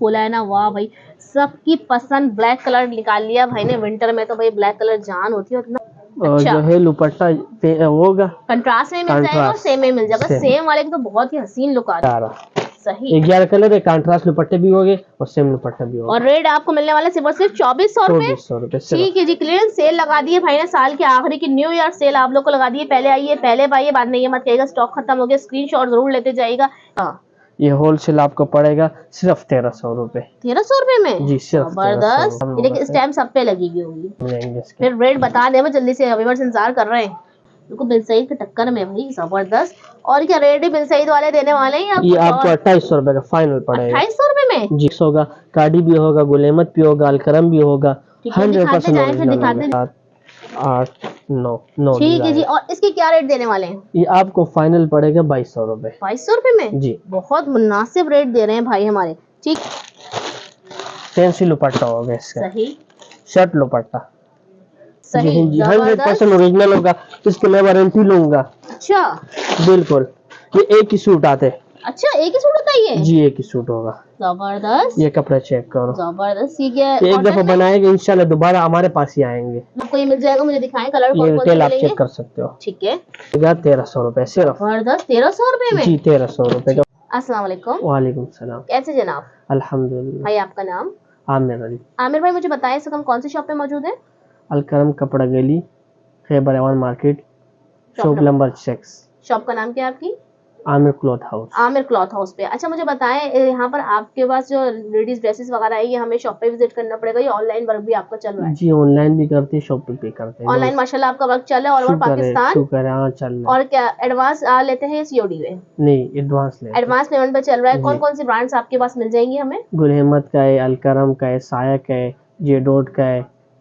खोला है ना, वाह भाई, सबकी पसंद ब्लैक कलर निकाल लिया भाई ने। विंटर में तो भाई ब्लैक कलर जान होती है उतना। अच्छा, जो है दुपट्टा होगा कंट्रास्ट में मिल जाएगा और सेम में मिल जाएगा। सेम वाले की तो बहुत ही हसीन लुक आ रहा है। सही, 11 कलर है, कंट्रास्ट दुपट्टे भी हो गए और सेम दुपट्टा भी होगा। और रेट आपको मिलने वाला सिर्फ 2400 रुपए। 2400 रुपए। ठीक है जी, क्लियरेंस सेल लगा दी है भाई ने, साल के आखिरी की न्यू ईयर सेल आप लोग को लगा दी है। पहले आइए, पहले पाइए, बाद में ये मत कहिएगा स्टॉक खत्म हो गया। स्क्रीनशॉट जरूर लेते जाइएगा। ये होलसेल आपको पड़ेगा सिर्फ 1300 रुपए। 1300 रुपए में जी, सिर्फ जबरदस्त। ये देखिए स्टैम्प सब पे लगी हुई होगी। फिर रेट बता दे, मैं जल्दी से, व्यूअर्स इंतजार कर रहे हैं। बिल्कुल बिन सईद के टक्कर में भाई, जबरदस्त। और क्या रेट है बिन सईद वाले देने वाले हैं ये आपको 2800 रुपए का फाइनल पड़ेगा। 2800 रुपए में जी होगा, कार्डी भी होगा, गुलेमत भी होगा, अलकरम भी होगा। 100% 8 9। ठीक है जी, और इसके क्या रेट देने वाले हैं? ये आपको फाइनल पड़ेगा 2200 रुपए। 2200 रुपए में जी, बहुत मुनासिब रेट दे रहे हैं भाई हमारे। ठीक, फैंसी दुपट्टा होगा इसका। सही, शर्ट दुपट्टा सही, जी, 100% ओरिजिनल होगा। इसकी मैं वारंटी लूंगा। अच्छा, बिल्कुल, ये एक ही सूट आते हैं। अच्छा, एक ही सूट होता है ये? जी, एक ही सूट होगा। जबरदस्त, ये कपड़ा चेक करो, जबरदस्त। ठीक है, एक दफा बनाएंगे इंशाल्लाह दोबारा हमारे पास ही आएंगे। आपको ये मिल जाएगा, मुझे दिखाएं कलर ये कौन कौन से रिटेल आप मिलेंगे? चेक कर सकते हो। ठीक है, 1300 रुपए सिर्फ। जबरदस्त, 1300 रुपए में? जी, 1300 रुपए का। अस्सलाम वालेकुम। वालेकुम सलाम। कैसे जनाब? अल्हम्दुलिल्लाह। भाई आपका नाम? आमिर अली। आमिर भाई, मुझे बताएं इस वक्त हम कौन सी शॉप पे मौजूद है? अलकरम कपड़ा गली, Khyber Awan market, shop number 6। Shop का नाम क्या है आपकी? Aamir cloth house. Aamir cloth house पे। अच्छा, मुझे बताएं यहाँ पर आपके पास जो लेडीज ड्रेसेस वगैरह है, ये हमें शॉप पे विजिट करना पड़ेगा या ऑनलाइन वर्क भी आपका चल रहा है? जी, ऑनलाइन भी करते हैं, शॉप पे भी करते हैं। ऑनलाइन माशाल्लाह आपका वर्क चल रहा है ऑल ओवर पाकिस्तान? शुक्र है, हाँ चल रहा है। और क्या एडवांस लेते हैं या सीओडी में? नहीं, एडवांस लेते हैं। एडवांस पेमेंट पे चल रहा है। कौन कौन सी ब्रांड्स आपके पास मिल जाएंगी हमें? गुलहमत का है, अलकरम का है, साया का है, जेडोट का है,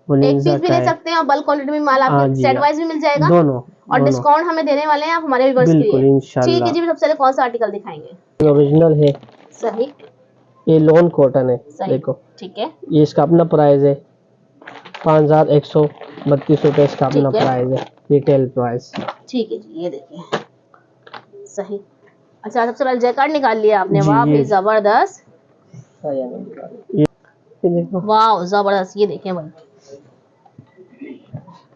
एक पीस भी ले सकते हैं और बल्क क्वांटिटी में माल आपको सेट वाइज भी मिल जाएगा? दोनों। और डिस्काउंट हमें देने वाले हैं आप हमारे व्यूअर्स के लिए? बिल्कुल, इंशाल्लाह। ठीक है जी, सबसे पहले कौन सा आर्टिकल दिखाएंगे? ओरिजिनल है। सही, ये लॉन कॉटन है। देखो, ठीक है, ये इसका अपना प्राइस है 5132 रुपए इसका अपना प्राइस है, रिटेल प्राइस। ठीक है जी, ये देखिए, सही। अच्छा, सबसे पहले जैकार्ड निकाल लिया आपने, वाह भाई जबरदस्त। ये देखो, वाह जबरदस्त, ये देखें भाई,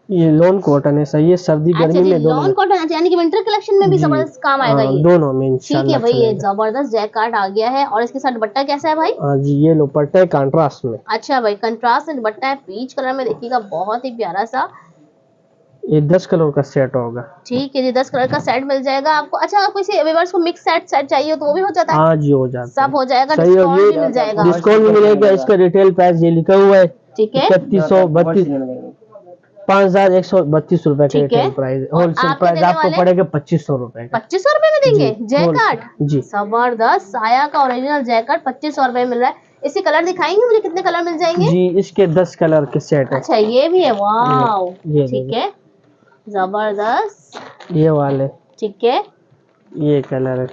ये लॉन कॉटन है। सही है, सर्दी गर्मी में दोनों। लॉन कॉटन, अच्छा, यानी कि विंटर कलेक्शन में भी जबरदस्त काम आएगा ये? दोनों में इंशाल्लाह। ठीक है भाई, ये जबरदस्त जैकार्ड आ गया है। और इसके साथ दुपट्टा कैसा है भाई? हाँ जी, ये दुपट्टा है कंट्रास्ट में। अच्छा भाई, कंट्रास्ट में दुपट्टा है, पीच कलर में, देखिएगा बहुत ही प्यारा सा। ये 10 कलर का सेट होगा। ठीक है जी, 10 कलर का सेट मिल जाएगा आपको। अच्छा, अगर किसी व्यूअर्स को मिक्स सेट चाहिए तो वो भी हो जाता है? हाँ जी, हो जाता है, सब हो जाएगा। सही। डिस्काउंट भी मिल जाएगा? डिस्काउंट भी मिलेगा। इसका रिटेल प्राइस ये लिखा हुआ है, ठीक है, 5132 रुपए का रिटेल प्राइस। होलसेल प्राइस आपको पड़ेगा 2500 रुपए का। 2500 रुपए में देंगे जैकार्ड? जी, जबरदस्त, साया का ओरिजिनल जैकार्ड 2500 रुपए में मिल रहा है। इसके कलर दिखाएंगे मुझे, कितने कलर मिल जाएंगे? जी, इसके 10 कलर के सेट है। अच्छा, ये भी है, वाओ, ठीक है, जबरदस्त, ये वाले, ठीक है, ये कलर है,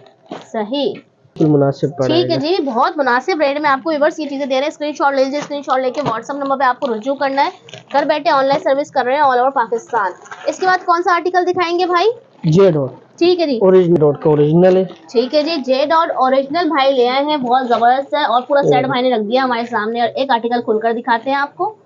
सही, मुनासिब पड़ेगा। ठीक है जी, बहुत मुनासिब रेट में आपको व्यूअर्स ये चीजें दे रहे हैं। स्क्रीनशॉट ले लीजिए, स्क्रीनशॉट लेके व्हाट्सएप नंबर पे आपको रुजू करना है। घर बैठे ऑनलाइन सर्विस कर रहे हैं ऑल ओवर पाकिस्तान। इसके बाद कौन सा आर्टिकल दिखाएंगे भाई? J dot. ठीक है जी, ओरिजिनल डॉट का ओरिजिनल है। ठीक है जी, जे डॉट ओरिजिनल भाई ले आए हैं, बहुत जबरदस्त है। और पूरा सेट भाई ने रख दिया हमारे सामने। और एक आर्टिकल खुलकर दिखाते हैं आपको,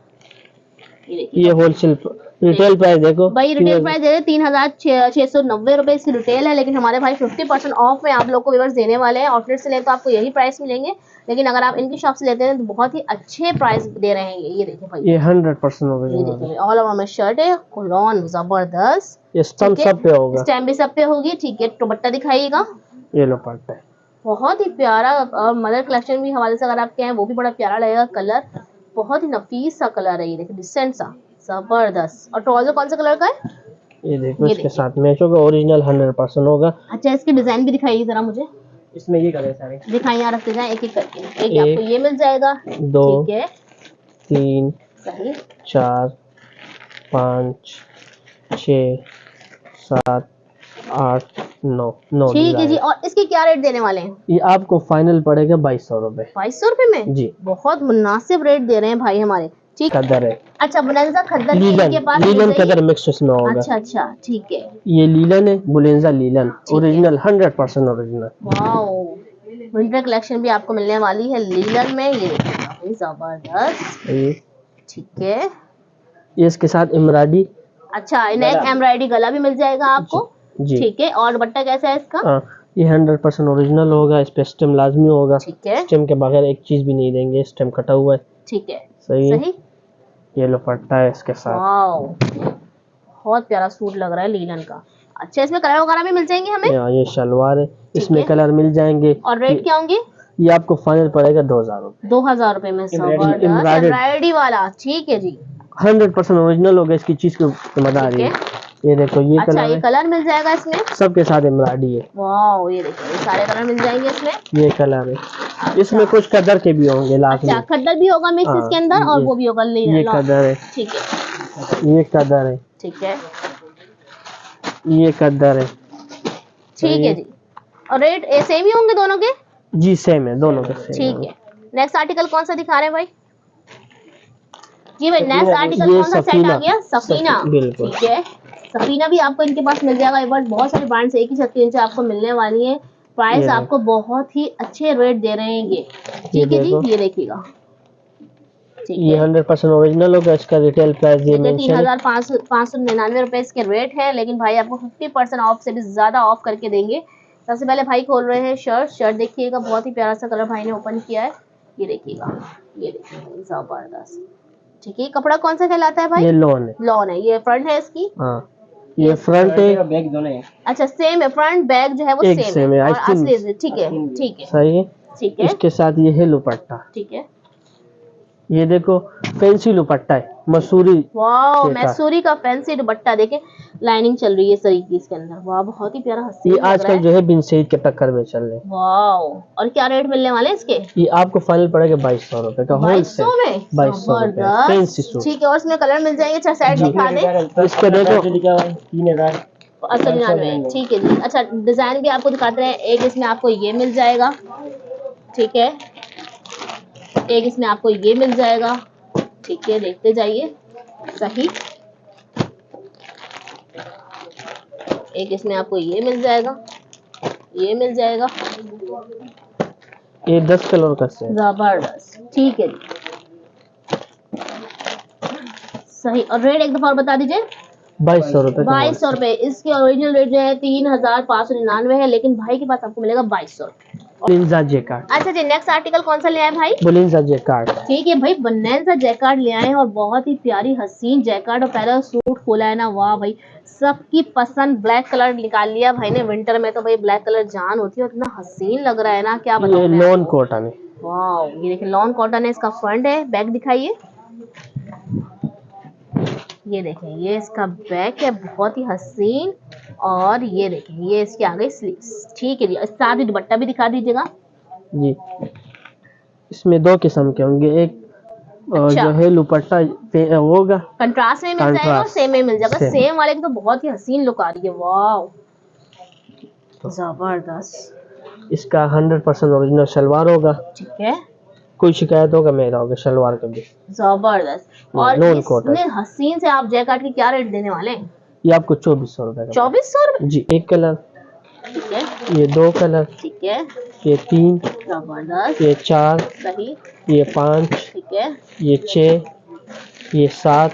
ये होलसेल रिटेल प्राइस देखो भाई, रिटेल प्राइस दे रहे 3690 रुपए इसकी रिटेल है। लेकिन हमारे भाई 50% ऑफ में आप लोग को व्यूअर्स देने वाले हैं। आउटलेट से ले तो आपको यही प्राइस मिलेंगे, लेकिन अगर आप इनकी शॉप से लेते हैं तो बहुत ही अच्छे प्राइस दे रहे हैं। ये देखिए भाई, ये 100% ओरिजिनल है। ऑल ओवर में शर्ट है, कॉलर जबरदस्त, ये स्टैम्प सब पे होगा, स्टैम्प भी सब पे होगी। ठीक है, दुपट्टा दिखाइएगा, ये लो पट्टा है, बहुत ही प्यारा। और मदर कलेक्शन भी हवाले से अगर आप कहें वो भी बड़ा प्यारा लगेगा। कलर बहुत ही नफीस सा कलर है, ये देखिए, डिसेंट सा, जबरदस्त। और ट्राउजर कौन सा कलर का है? ये देखो, इसके साथ मैच होगा, ओरिजिनल 100% होगा। अच्छा, इसकी डिजाइन भी दिखाइए जरा मुझे। इसमें ये कलर सारे दिखाइए, यहाँ रखते जाएं एक एक करके। एक आपको ये मिल जाएगा, 2 ठीक है, 3 सही, 4 5 6 7 8 9 ठीक है जी। और इसके क्या रेट देने वाले हैं? ये आपको फाइनल पड़ेगा 2200 रुपए। 2200 रुपए में? जी, बहुत मुनासिब रेट दे रहे हैं भाई हमारे। ठीक, कदर है। अच्छा, बुलेंजा खद्दर के पास लीलन कदर मिक्स उसमें होगा। अच्छा अच्छा, ठीक है, ये लीलन है, बुलेंजा लीलन, original 100% original. Wow, winter collection भी आपको मिलने वाली है लीलन में। ये देखिए जबरदस्त, ठीक है। ये इसके साथ एम्ब्रॉयडरी, अच्छा नेक एम्ब्रॉयडरी गला भी मिल जाएगा आपको जी। ठीक है। और दुपट्टा कैसा है इसका? ये 100% ओरिजिनल होगा, इस पे स्टेम लाजमी होगा, ठीक है। स्टेम के बगैर एक चीज भी नहीं देंगे, स्टेम कटा हुआ है, ठीक है। सही। ये दुपट्टा है इसके साथ। वाओ बहुत प्यारा सूट लग रहा है लीलन का। अच्छा इसमें कलर वगैरह भी मिल जाएंगे हमें? ये शलवार है, इसमें कलर मिल जाएंगे। और रेट क्या होंगे? ये आपको फाइनल पड़ेगा 2000 रुपए। 2000 रुपए में एम्ब्रॉयडरी वाला, ठीक है जी। 100% ओरिजिनल होगा, इसकी चीज की मजा है। ये देखो ये अच्छा, ये कलर मिल जाएगा इसमें, सबके साथ एम्ब्रॉयडरी है। वाओ ये देखो ये सारे कलर मिल जाएंगे इसमें। ये कलर है, इसमें कुछ कदर के भी होंगे लास्ट में। अच्छा खद्दर भी होगा मिक्स इसके अंदर, और वो भी होगा। ये कदर है, ठीक है। ये कदर है, ठीक है। ये कदर है, ठीक है जी। और रेट सेम ही होंगे दोनों के? जी सेम है, दोनों के सेम। ठीक है। नेक्स्ट आर्टिकल कौन सा दिखा रहे हैं भाई? जी भाई नेक्स्ट आर्टिकल कौन सा सेट आ गया? सफीना, ठीक है। सफीना भी आपको इनके पास मिल जाएगा। एक बार बहुत सारे ब्रांड्स एक ही छत के नीचे आपको मिलने वाली है। प्राइस आपको बहुत ही अच्छे रेट दे रहे हैं ये, ठीक है जी। ये देखिएगा, ये 100% ओरिजिनल होगा। इसका रिटेल प्राइस ये 3599 रुपए इसके रेट है, लेकिन भाई आपको 50% ऑफ से भी ज्यादा ऑफ करके देंगे। सबसे पहले भाई खोल रहे हैं शर्ट देखिएगा, बहुत ही प्यारा सा कलर भाई ने ओपन किया है। ये देखिएगा, ये देखिए जबरदस्त, ठीक है। कपड़ा कौन सा कहलाता है भाई? ये लॉन है। ये फ्रंट है इसकी, ये फ्रंट है, बैक दोनों है। अच्छा सेम है, फ्रंट बैक जो है वो सेम है, और असली, ठीक है ठीक है, सही है, ठीक है। इसके साथ ये है दुपट्टा, ठीक है। ये देखो फैंसी दुपट्टा है, मसूरी। वाओ मसूरी का फैंसी दुपट्टा, देखे लाइनिंग चल रही है तरीके इसके अंदर। वाह बहुत ही प्यारा हसीन ये आजकल जो है बिन सईद के टक्कर में चल रहे हैं। वाओ और क्या रेट मिलने वाले हैं इसके? ये आपको फाइनल पड़ेगा 2200 रुपए का, 2200 में 2200 फैंसी सूट, ठीक है। और इसमें कलर मिल जाएंगे। अच्छा साइड दिखा दे, इसको देखो 3000, ठीक है जी। अच्छा डिजाइन भी आपको दिखाते हैं। एक इसमें आपको ये मिल जाएगा, ठीक है। एक इसमें आपको ये मिल जाएगा, ठीक है। देखते जाइए, सही। एक इसमें आपको ये मिल जाएगा, ये मिल जाएगा। ये 10 कलर का सेट, जबरदस्त, ठीक है जी, सही। और रेट एक दफा और बता दीजिए। 2200 रुपए। 2200 रुपए। इसके ओरिजिनल रेट जो है 3599 है, लेकिन भाई के पास आपको मिलेगा 2200। बोलिंजा जैकार्ड। अच्छा जी नेक्स्ट आर्टिकल कौन सा ले आए भाई? बोलिंजा जैकार्ड, ठीक है भाई। बोलिंजा जैकार्ड ले आए हैं, और बहुत ही प्यारी हसीन जैकार्ड। और पहला सूट खोला है ना, वाह भाई सबकी पसंद ब्लैक कलर निकाल लिया भाई ने। विंटर में तो भाई ब्लैक कलर जान होती है, इतना हसीन लग रहा है ना, क्या बताऊं। ये लॉन कॉटन है, वाह ये देखिए लॉन कॉटन है। इसका फ्रंट है, बैक दिखाइए। ये देखें, ये इसका बैक है, बहुत ही हसीन। और ये देखें, ये इसके आगे स्लीव्स, ठीक है जी। साथ ही दुपट्टा भी दिखा दीजिएगा जी। इसमें दो किस्म के होंगे, एक अच्छा। जो है दुपट्टा होगा कंट्रास्ट में मिल जाएगा, और सेम में मिल जाएगा। सेम वाले की तो बहुत ही हसीन लुक आ रही है, वाह जबरदस्त। इसका 100% ओरिजिनल शलवार होगा, ठीक है। कोई शिकायत होगा मेरा होगा शलवार का भी, जबरदस्त। और इसमें हसीन से आप जैकार्ड की क्या रेट देने वाले हैं? ये आपको 2400 रुपए का। 2400 रुपए जी। एक कलर, ठीक है। ये 2 कलर, ठीक है। ये 3, जबरदस्त, ये 4, सही, ये 5, ठीक है, ये 6, ये 7,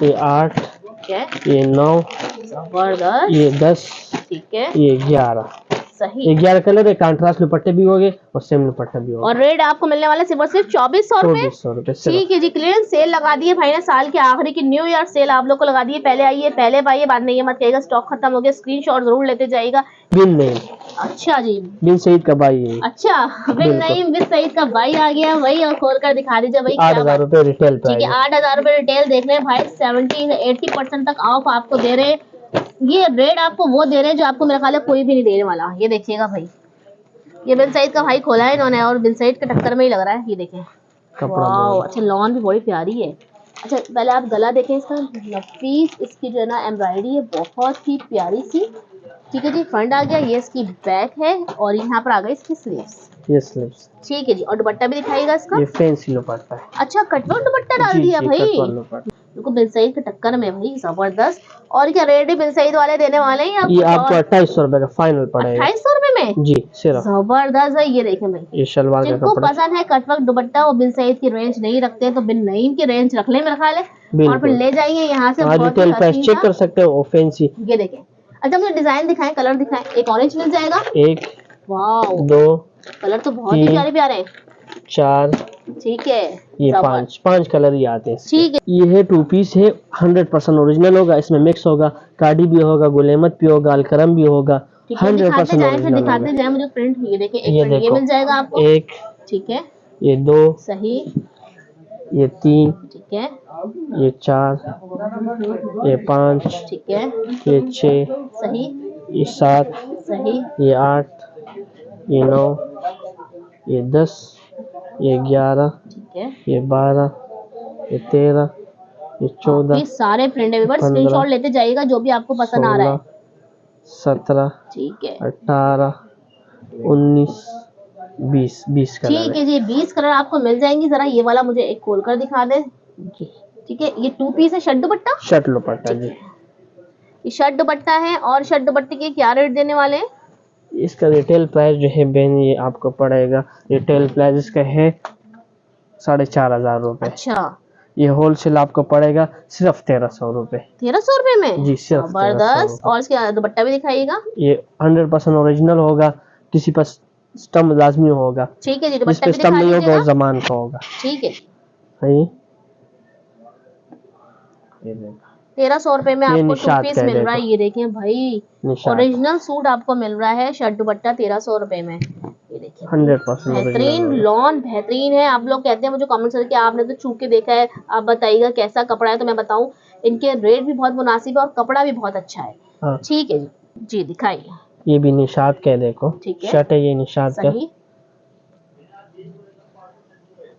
ये 8, ठीक है, ये 9, जबरदस्त, ये 10, ठीक है, ये 11, सही। 11 कलर है। कंट्रास्ट दुपट्टे भी होंगे और सेम दुपट्टा भी होगा। और रेट आपको मिलने वाला सिर्फ 2400 रुपए। ठीक है जी। क्लियरेंस सेल लगा दिए भाई ने, साल के आखिरी की न्यू ईयर सेल आप लोग को लगा दिए। पहले आइए पहले पाइए, बाद में ये मत कहिएगा स्टॉक खत्म हो गया। स्क्रीनशॉट जरूर लेते जाइएगा। बिन नहीं, अच्छा जी, बिन सईद का भाई है। अच्छा बिन नहीं, बिन सईद का भाई आ गया भाई। और खोल कर दिखा दीजिए भाई। 8000 रुपए रिटेल प्राइस। ठीक है 8000 रुपए रिटेल देख रहे हैं भाई। 70-80% तक ऑफ आपको दे रहे हैं। ये रेट आपको वो दे रहे हैं जो आपको मेरा ख्याल है कोई भी नहीं देने वाला। ये देखिएगा भाई, ये बिन सईद का भाई खोला है इन्होंने, और बिन सईद के टक्कर में ही लग रहा है। ये देखें, वाओ। अच्छा लॉन भी बड़ी प्यारी है। अच्छा पहले आप गला देखें इसका, नफीस इसकी जो है ना एम्ब्रॉयडरी है, बहुत ही प्यारी सी। ठीक है जी। फ्रंट आ गया, ये इसकी बैक है, और यहाँ पर आ गई इसकी स्लीव्स। ये स्लीव्स, ठीक है जी। और दुपट्टा भी दिखाइएगा इसका। ये फैंसी दुपट्टा है। अच्छा कटवर्क दुपट्टा डाल दिया भाई, बिल्कुल बिन सईद के टक्कर में भाई, जबरदस्त। और क्या रेट है बिन सईद वाले देने वाले हैं? ये आपको 2800 रुपए का फाइनल पड़ेगा। 2800 रुपए में जी सिर्फ। जबरदस्त है, ये देखें भाई, ये शलवार का जिनको कपड़ा पसंद है कटवर्क दुपट्टा, वो बिन सईद की रेंज नहीं रखते तो बिन नईम की रेंज रख ले मेरे ख्याल है, और फिर ले जाइए यहाँ से। हाँ, बहुत रिटेल ही प्राइस हसीन चेक सा, कर सकते हो, फैंसी। ये देखें। अच्छा मुझे डिजाइन दिखाएं, कलर दिखाएं। एक ऑरेंज मिल जाएगा, एक, वाओ, दो, कलर तो बहुत ही प्यारे प्यारे हैं। 4, ठीक है, ये 5 कलर ही आते हैं। ठीक है, ये है 2 पीस है, 100% ओरिजिनल होगा। इसमें मिक्स होगा, कार्डी भी होगा, गुलेमत भी होगा, अलकरम भी होगा। 100% ओरिजिनल दिखाते जाए मुझे प्रिंट। ये देखें, एक ये प्रिंट ये मिल जाएगा आपको। एक, ठीक है, ये 2, सही, ये 3, ठीक है, ये 4, ये 5, ठीक है, ये 6, सही, ये 7, सही, ये 8, ये 9, ये 10, ये 11, ठीक है, ये 12, ये 13, ये 14, सारे प्रिंट है, स्क्रीनशॉट लेते जाइएगा जो भी आपको पसंद आ रहा है। 17, ठीक है, 18, 19, 20 कलर ठीक है जी, 20 कलर आपको मिल जाएंगे। जरा ये वाला मुझे एक खोल कर दिखा दे। जी। ठीक है, ये 2 पीस है, शर्ट दुपट्टा, शर्ट दुपट्टा जी। ये शर्ट दुपट्टा है, और शर्ट दुपट्टे के क्या रेट देने वाले हैं? इसका रिटेल प्राइस जो है बहन, ये आपको पड़ेगा, रिटेल प्राइस इसका है 4,500 रुपए। अच्छा, ये होलसेल आपको पड़ेगा सिर्फ 1,300 रुपए। 1,300 रुपए में जी सिर्फ। जबरदस्त। और इसके दुपट्टा भी दिखाइएगा। ये 100% ओरिजिनल होगा, किसी पर स्टम्प लाजमी होगा। ठीक है जी, जिस दुपट्टा पे भी स्टम्प दिखा नहीं होगा वो दीजिएगा। जमान का होगा। ठीक है, ये देखो 1,300 रुपए में ये आपको 2 निशात पीस का है, मिल रहा है। देखो। ये देखें भाई, निशात ओरिजिनल सूट आपको मिल रहा है, शर्ट दुपट्टा 1,300 रुपए में। ये देखिए 100% बेहतरीन ओरिजिनल। लॉन, बेहतरीन है। आप लोग कहते हैं मुझे कमेंट करके, आपने तो छू के देखा है, आप बताइएगा कैसा कपड़ा है। तो मैं बताऊं, इनके रेट भी बहुत मुनासिब है और कपड़ा भी बहुत अच्छा है। हाँ। ठीक है जी, दिखाइए। ये भी निशात का है, देखो। ठीक है, शर्ट है ये निशात का। सही,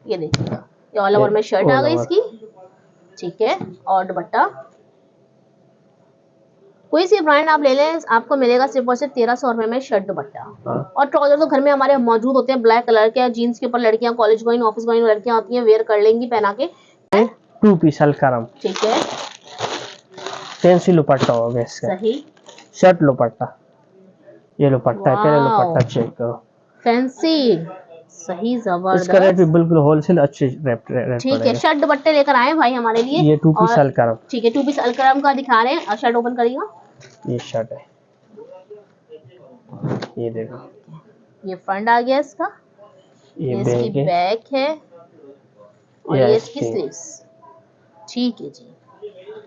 ये देखिएगा, ये ऑल ओवर में शर्ट आ गई इसकी। ठीक है, और दुपट्टा कोई सी ब्रांड आप ले लें, आपको मिलेगा सिर्फ और सिर्फ 1,300 रुपए में शर्ट दुपट्टा। और ट्राउजर तो घर में हमारे मौजूद होते हैं, ब्लैक कलर के, जीन्स के ऊपर लड़कियां कॉलेज गोइंग, ऑफिस गोइंग लड़कियां होती हैं, वेयर कर लेंगी पहना के। 2 पीस अलकरम। ठीक है, फैंसी दुपट्टा होगा इसका। सही, शर्ट दुपट्टा, ये दुपट्टा है, पहले दुपट्टा चेक करो। फैंसी, सही, जबरदस्त। इसका रेट भी बिल्कुल होलसेल अच्छे रेट ठीक है, शर्ट दुपट्टे लेकर आए भाई हमारे लिए। ये 2 पीस अलकरम। ठीक है, 2 पीस अलकरम का दिखा रहे हैं। शर्ट ओपन करिएगा। ये शर्ट है, ये देखो, ये फ्रंट आ गया इसका, ये इसकी बैक है, और ये इसकी स्लीव्स। ठीक है जी,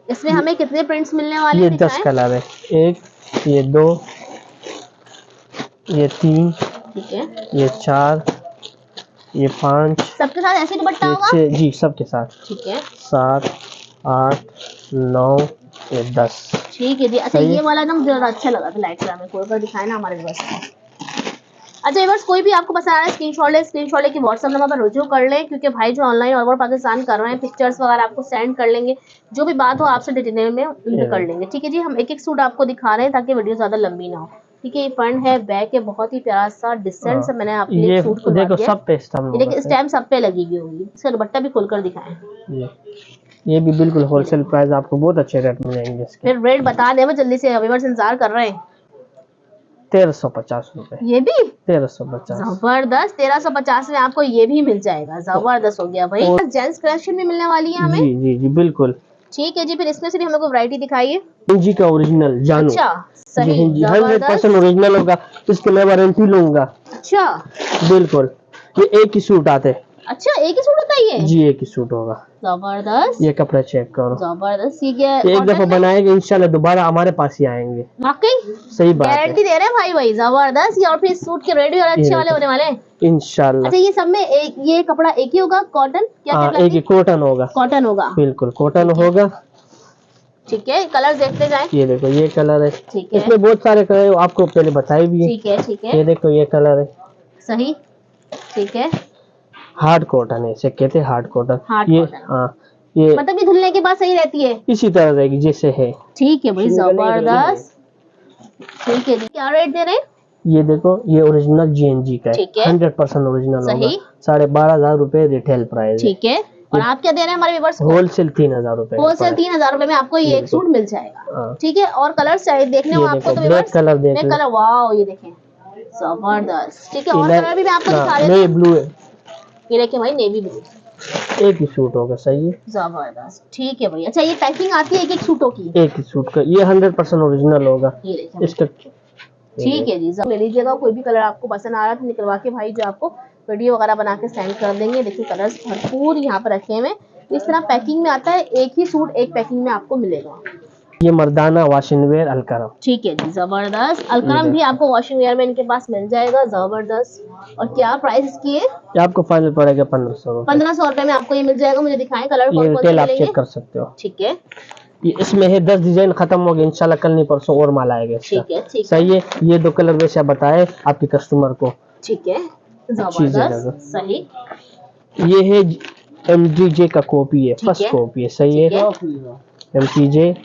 इसमें हमें कितने प्रिंट्स मिलने वाले हैं? ये 10 कलर है। 1, ये 2, ये 3, ठीक है, ये 4, ये 5, सबके साथ ऐसे दुपट्टा होगा? 6 जी, सबके साथ। ठीक है, 7, 8, 9, ये 10। ठीक है जी। अच्छा, ये वाला ना मुझे ज़्यादा अच्छा लगा था, लाइट कलर में, खोल कर दिखाए ना हमारे व्यूअर्स को। अच्छा व्यूअर्स, कोई भी आपको पसंद आ रहा है, स्क्रीनशॉट लेके व्हाट्सएप नंबर पर रुजू कर लें, क्योंकि भाई जो ऑनलाइन ऑल ओवर पाकिस्तान कर रहे हैं, पिक्चर्स वगैरह आपको सेंड कर लेंगे, जो भी बात हो आपसे डिटेल में उनसे कर लेंगे। ठीक है जी, हम एक एक सूट आपको दिखा रहे हैं ताकि वीडियो ज़्यादा लंबी ना हो। ठीक है, ये फ्रंट है, बैक है, बहुत ही प्यारा सा डिसेंट सा मैंने आपके लिए सूट को देखो सब पे स्टैम्प सब पे लगी हुई होगी। इसका दुपट्टा भी खोलकर दिखाएं। ये भी बिल्कुल होलसेल प्राइस, आपको बहुत अच्छे रेट मिलेंगे इसके। फिर रेट बता दें, जल्दी से, व्यूअर्स इंतजार कर रहे हैं। 1,350 रुपए। ये भी 1,350। जबरदस्त, 1,350 में आपको ये भी मिल जाएगा। जबरदस्त हो गया भाई। जेंट्स कलेक्शन भी मिलने वाली है हमें। जी जी जी बिल्कुल। ठीक है जी, फिर इसमें से भी हमें को वैरायटी दिखाइए। जी का ओरिजिनल जानू। अच्छा, सही, 100% ओरिजिनल होगा, इसकी मैं वारंटी लूंगा। अच्छा, बिल्कुल, ये एक ही सूट आते हैं। अच्छा, एक ही सूट होता है ये? जी, एक ही सूट होगा। जबरदस्त, ये कपड़ा चेक करो, जबरदस्त। ये क्या, एक दफा बनाएंगे इंशाल्लाह दोबारा हमारे पास ही आएंगे। वाकई सही बात है, गारंटी दे रहे हैं भाई। जबरदस्त। और फिर सूट के रेट भी अच्छे वाले होने वाले हैं इंशाल्लाह। अच्छा, ये सब में ये कपड़ा एक ही होगा? कॉटन? क्या एक ही कॉटन होगा। कॉटन होगा, बिल्कुल कॉटन होगा। ठीक है, कलर देखते जाएं। ये देखो, ये कलर है। ठीक है, इसमें बहुत सारे कलर आपको पहले बताए भी है। ठीक है, ठीक है, ये देखो, ये कलर है। सही, ठीक है, हार्ड कॉटन है, इसे कहते हैं हार्ड कॉटन। ये हाँ, ये मतलब ये धुलने के बाद सही रहती है? इसी तरह रहेगी जैसे है। ठीक है भाई, जबरदस्त। ठीक है, क्या रेट दे रहे हैं? ये देखो, ये ओरिजिनल GNG का है, 100% ओरिजिनल होगा। 12,500 रुपए रिटेल प्राइस। ठीक है, और आप क्या दे रहे हैं हमारे व्यूअर्स को? होलसेल 3,000 रुपए। होलसेल 3,000 रुपए में आपको ये एक सूट मिल जाएगा। ठीक है, और कलर चाहिए देखने हो आपको तो ब्लैक कलर देख लो। कलर, वाओ, ये देखें, जबरदस्त। ठीक है, और कलर भी मैं आपको दिखा देती नहीं ब्लू है, ये देखिए भाई, नेवी ब्लू। एक ही सूट होगा, सही है। जबरदस्त। ठीक है भाई। अच्छा, ये पैकिंग आती है एक एक सूटों की? एक ही सूट का, ये 100% ओरिजिनल होगा। ये देखिए इसका ठीक है जी, ले लीजिएगा। कोई भी कलर आपको पसंद आ रहा है तो निकलवा के भाई जो आपको वीडियो वगैरह बना के सेंड कर देंगे। देखिए कलर्स भरपूर यहाँ पर रखे हुए। इस तरह पैकिंग में आता है, एक ही सूट एक पैकिंग में आपको मिलेगा। ये मर्दाना वॉशिंग वेयर अलकरम। ठीक है जी, जबरदस्त। अलकरम भी आपको वॉशिंग वेयर में इनके पास मिल जाएगा। जबरदस्त। और क्या प्राइस इसकी है? ये आपको फाइनल पड़ेगा 1500 रुपए। 1500 रुपए में आपको ये मिल जाएगा। मुझे दिखाएं कलर ये कौन कौन से रिटेल आप मिलेंगे। चेक कर सकते हो। ठीक है, ये इसमें है 10 डिजाइन, खत्म हो गए इंशाल्लाह, कल नहीं परसों और माल आएगा इसका। ठीक है, ठीक है, सही है। ये 2 कलर वैसे बताए आपके कस्टमर को। ठीक है, चीजें जबरदस्त, सही। ये है MDJ का कॉपी है, ठीक फर्स्ट है, कॉपी है, सही है। MDJ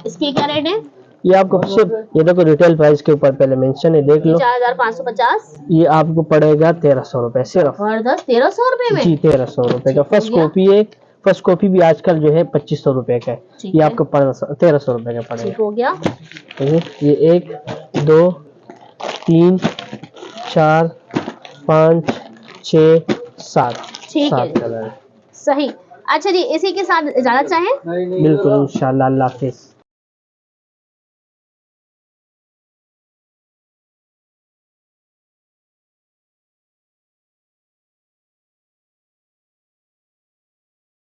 इसकी क्या रेट है? ये आपको सिर्फ, ये देखो रिटेल प्राइस के ऊपर पहले मेंशन है, देख लो। 4550। ये आपको पड़ेगा 1300 रुपए सिर्फ। जबरदस्त, 1300 रुपए में? जी 1300 रुपए का फर्स्ट कॉपी है। फर्स्ट कॉपी भी आजकल जो है 2500 रुपए का है। ठीक ये है। आपको 1300 रुपए का पड़ेगा। ठीक हो गया। ठीक है, ये 1 2 3 4 5 6 7 ठीक है, 7 कलर है। सही। अच्छा जी, इसी के साथ इजाजत चाहें? बिल्कुल इंशाल्लाह, अल्लाह हाफिज।